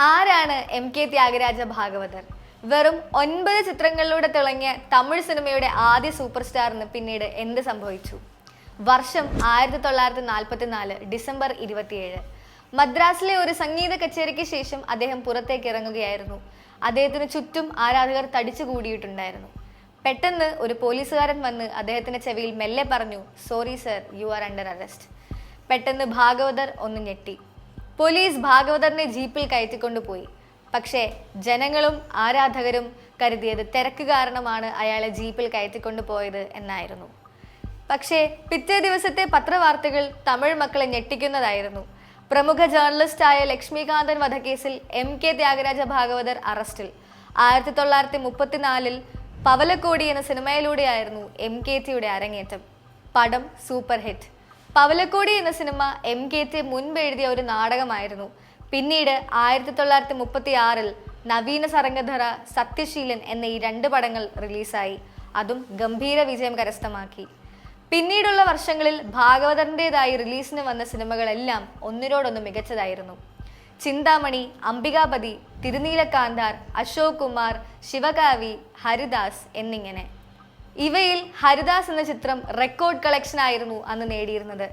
ആരാണ് MK ത്യാഗരാജ ഭാഗവതർ? വെറും 9 ചിത്രങ്ങളിലൂടെ തിളങ്ങിയ തമിഴ് സിനിമയുടെ ആദ്യ സൂപ്പർ സ്റ്റാറിന് പിന്നീട് എന്ത് സംഭവിച്ചു? വർഷം 1944 ഡിസംബർ 27. മദ്രാസിലെ ഒരു സംഗീത കച്ചേരിക്ക് ശേഷം അദ്ദേഹം പുറത്തേക്ക് ഇറങ്ങുകയായിരുന്നു. അദ്ദേഹത്തിന് ചുറ്റും ആരാധകർ തടിച്ചുകൂടിയിട്ടുണ്ടായിരുന്നു. പെട്ടെന്ന് ഒരു പോലീസുകാരൻ വന്ന് അദ്ദേഹത്തിന്റെ ചെവിയിൽ മെല്ലെ പറഞ്ഞു, "sorry sir, you are under arrest." പെട്ടെന്ന് ഭാഗവതർ ഒന്ന് ഞെട്ടി. പോലീസ് ഭാഗവതറിനെ ജീപ്പിൽ കയറ്റിക്കൊണ്ടുപോയി. പക്ഷേ ജനങ്ങളും ആരാധകരും കരുതിയത് തിരക്ക് കാരണമാണ് അയാളെ ജീപ്പിൽ കയറ്റിക്കൊണ്ടുപോയത് എന്നായിരുന്നു. പക്ഷേ പിറ്റേ ദിവസത്തെ പത്രവാർത്തകൾ തമിഴ് മക്കളെ ഞെട്ടിക്കുന്നതായിരുന്നു. പ്രമുഖ ജേർണലിസ്റ്റായ ലക്ഷ്മികാന്തൻ വധക്കേസിൽ MK ത്യാഗരാജ ഭാഗവതർ അറസ്റ്റിൽ. 1934 പവലക്കോടി എന്ന സിനിമയിലൂടെയായിരുന്നു MKTയുടെ അരങ്ങേറ്റം. പടം സൂപ്പർ ഹിറ്റ്. പവലക്കോടി എന്ന സിനിമ MKT മുൻപ് എഴുതിയ ഒരു നാടകമായിരുന്നു. പിന്നീട് 1936 നവീന സരംഗധര, സത്യശീലൻ എന്ന ഈ 2 പടങ്ങൾ റിലീസായി. അതും ഗംഭീര വിജയം കരസ്ഥമാക്കി. പിന്നീടുള്ള വർഷങ്ങളിൽ ഭാഗവതറിൻ്റെതായി റിലീസിന് വന്ന സിനിമകളെല്ലാം ഒന്നിനോടൊന്ന് മികച്ചതായിരുന്നു. ചിന്താമണി, അംബികാപതി, തിരുനീലക്കാന്താർ, അശോക് കുമാർ, ശിവകാവി, ഹരിദാസ് എന്നിങ്ങനെ. ഇവയിൽ ഹരിദാസ് എന്ന ചിത്രം റെക്കോർഡ് കളക്ഷൻ ആയിരുന്നു അന്ന് നേടിയിരുന്നത്.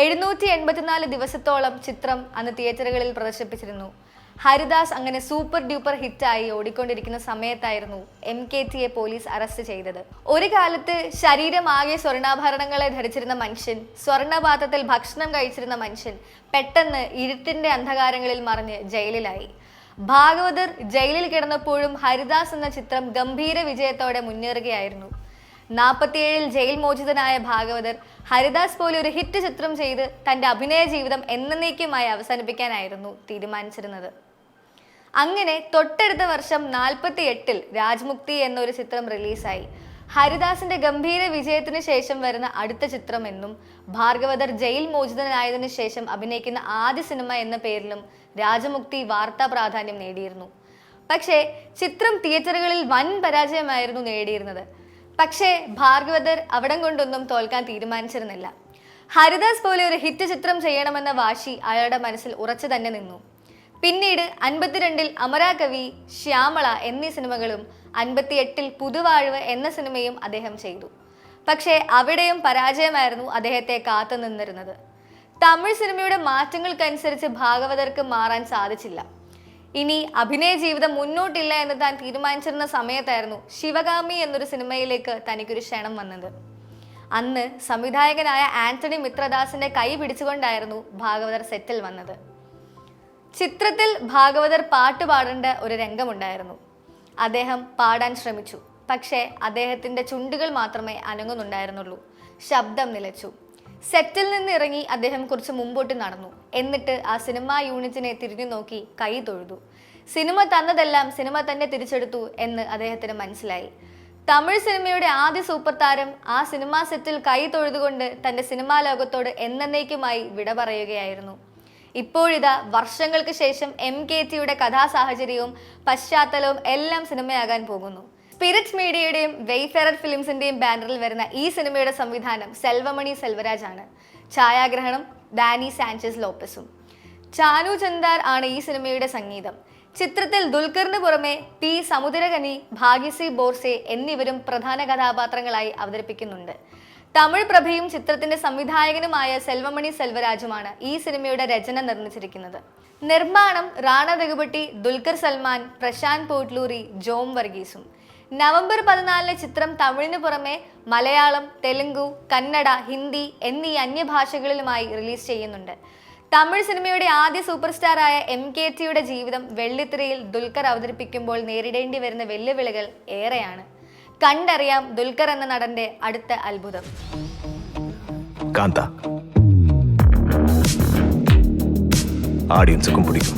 784 ദിവസത്തോളം ചിത്രം അന്ന് തിയേറ്ററുകളിൽ പ്രദർശിപ്പിച്ചിരുന്നു. ഹരിദാസ് അങ്ങനെ സൂപ്പർ ഡ്യൂപ്പർ ഹിറ്റായി ഓടിക്കൊണ്ടിരിക്കുന്ന സമയത്തായിരുന്നു MKTയെ പോലീസ് അറസ്റ്റ് ചെയ്തത്. ഒരു കാലത്ത് ശരീരമാകെ സ്വർണ്ണാഭരണങ്ങളെ ധരിച്ചിരുന്ന മനുഷ്യൻ, സ്വർണ്ണപാത്രത്തിൽ ഭക്ഷണം കഴിച്ചിരുന്ന മനുഷ്യൻ പെട്ടെന്ന് ഇരുട്ടിന്റെ അന്ധകാരങ്ങളിൽ മറിഞ്ഞ് ജയിലിലായി. ഭാഗവതർ ജയിലിൽ കിടന്നപ്പോഴും ഹരിദാസ് എന്ന ചിത്രം ഗംഭീര വിജയത്തോടെ മുന്നേറുകയായിരുന്നു. 47 ജയിൽ മോചിതനായ ഭാഗവതർ ഹരിദാസ് പോലെ ഒരു ഹിറ്റ് ചിത്രം ചെയ്ത് തൻ്റെ അഭിനയ ജീവിതം എന്നേക്കുമായി അവസാനിപ്പിക്കാനായിരുന്നു തീരുമാനിച്ചിരുന്നത്. അങ്ങനെ തൊട്ടടുത്ത വർഷം 48 രാജ്മുക്തി എന്നൊരു ചിത്രം റിലീസായി. ഹരിദാസിന്റെ ഗംഭീര വിജയത്തിന് ശേഷം വരുന്ന അടുത്ത ചിത്രം എന്നും ഭാഗവതർ ജയിൽ മോചിതനായതിനു ശേഷം അഭിനയിക്കുന്ന ആദ്യ സിനിമ എന്ന പേരിലും രാജമുക്തി വാർത്താ പ്രാധാന്യം നേടിയിരുന്നു. പക്ഷേ ചിത്രം തിയേറ്ററുകളിൽ വൻ പരാജയമായിരുന്നു നേടിയിരുന്നത്. പക്ഷേ ഭാഗവതർ അവിടം കൊണ്ടൊന്നും തോൽക്കാൻ തീരുമാനിച്ചിരുന്നില്ല. ഹരിദാസ് പോലെ ഒരു ഹിറ്റ് ചിത്രം ചെയ്യണമെന്ന വാശി അയാളുടെ മനസ്സിൽ ഉറച്ചു തന്നെ നിന്നു. പിന്നീട് 52 അമരാകവി, ശ്യാമള എന്നീ സിനിമകളും 58 പുതുവാഴ്വ് എന്ന സിനിമയും അദ്ദേഹം ചെയ്തു. പക്ഷേ അവിടെയും പരാജയമായിരുന്നു അദ്ദേഹത്തെ കാത്തു നിന്നിരുന്നത്. തമിഴ് സിനിമയുടെ മാറ്റങ്ങൾക്കനുസരിച്ച് ഭാഗവതർക്ക് മാറാൻ സാധിച്ചില്ല. ഇനി അഭിനയ ജീവിതം മുന്നോട്ടില്ല എന്ന് താൻ തീരുമാനിച്ചിരുന്ന സമയത്തായിരുന്നു ശിവകാമി എന്നൊരു സിനിമയിലേക്ക് തനിക്കൊരു ക്ഷണം വന്നത്. അന്ന് സംവിധായകനായ ആന്റണി മിത്രദാസിന്റെ കൈ പിടിച്ചുകൊണ്ടായിരുന്നു ഭാഗവതർ സെറ്റിൽ വന്നത്. ചിത്രത്തിൽ ഭാഗവതർ പാട്ട് പാടേണ്ട ഒരു രംഗമുണ്ടായിരുന്നു. അദ്ദേഹം പാടാൻ ശ്രമിച്ചു. പക്ഷേ അദ്ദേഹത്തിന്റെ ചുണ്ടുകൾ മാത്രമേ അനങ്ങുന്നുണ്ടായിരുന്നുള്ളൂ. ശബ്ദം നിലച്ചു. സെറ്റിൽ നിന്ന് ഇറങ്ങി അദ്ദേഹം കുറച്ച് മുമ്പോട്ട് നടന്നു. എന്നിട്ട് ആ സിനിമാ യൂണിറ്റിനെ തിരിഞ്ഞു നോക്കി കൈ തൊഴുതു. സിനിമ തന്നതെല്ലാം സിനിമ തന്നെ തിരിച്ചെടുത്തു എന്ന് അദ്ദേഹത്തിന് മനസ്സിലായി. തമിഴ് സിനിമയുടെ ആദ്യ സൂപ്പർ താരം ആ സിനിമാ സെറ്റിൽ കൈ തൊഴുതുകൊണ്ട് തന്റെ സിനിമാ ലോകത്തോട് എന്നേക്കുമായി വിട പറയുകയായിരുന്നു. ഇപ്പോഴിതാ വർഷങ്ങൾക്ക് ശേഷം MKTയുടെ കഥാസാഹചര്യവും പശ്ചാത്തലവും എല്ലാം സിനിമയാകാൻ പോകുന്നു. സ്പിരിറ്റ് മീഡിയയുടെയും വെയ്ഫെയർ ഫിലിംസിന്റെയും ബാനറിൽ വരുന്ന ഈ സിനിമയുടെ സംവിധാനം സെൽവമണി സെൽവരാജ് ആണ്. ഛായാഗ്രഹണം ഡാനി സാഞ്ചസ് ലോപ്പസും. ചാനു ചന്ദാർ ആണ് ഈ സിനിമയുടെ സംഗീതം. ചിത്രത്തിൽ ദുൽഖറിന് പുറമെ P. സമുദ്രകനി, ഭാഗ്യശ്രീ ബോർസെ എന്നിവരും പ്രധാന കഥാപാത്രങ്ങളായി അവതരിപ്പിക്കുന്നുണ്ട്. തമിഴ് പ്രഭയും ചിത്രത്തിന്റെ സംവിധായകനുമായ സെൽവമണി സെൽവരാജുമാണ് ഈ സിനിമയുടെ രചന നിർമ്മിച്ചിരിക്കുന്നത്. നിർമ്മാണം റാണ ദഗുബട്ടി, ദുൽഖർ സൽമാൻ, പ്രശാന്ത് പോട്ട്ലൂരി, ജോം വർഗീസും. നവംബർ 14 ചിത്രം തമിഴിന് പുറമെ മലയാളം, തെലുങ്കു, കന്നഡ, ഹിന്ദി എന്നീ അന്യഭാഷകളിലുമായി റിലീസ് ചെയ്യുന്നുണ്ട്. തമിഴ് സിനിമയുടെ ആദ്യ സൂപ്പർ സ്റ്റാറായ MKTയുടെ ജീവിതം വെള്ളിത്തിരയിൽ ദുൽഖർ അവതരിപ്പിക്കുമ്പോൾ നേരിടേണ്ടി വരുന്ന വെല്ലുവിളികൾ ഏറെയാണ്. കണ്ടറിയാം ദുൽഖർ എന്ന നടന്റെ അടുത്ത അത്ഭുതം. കാന്ത ആഡിയൻസുക്കും പിടിക്കും.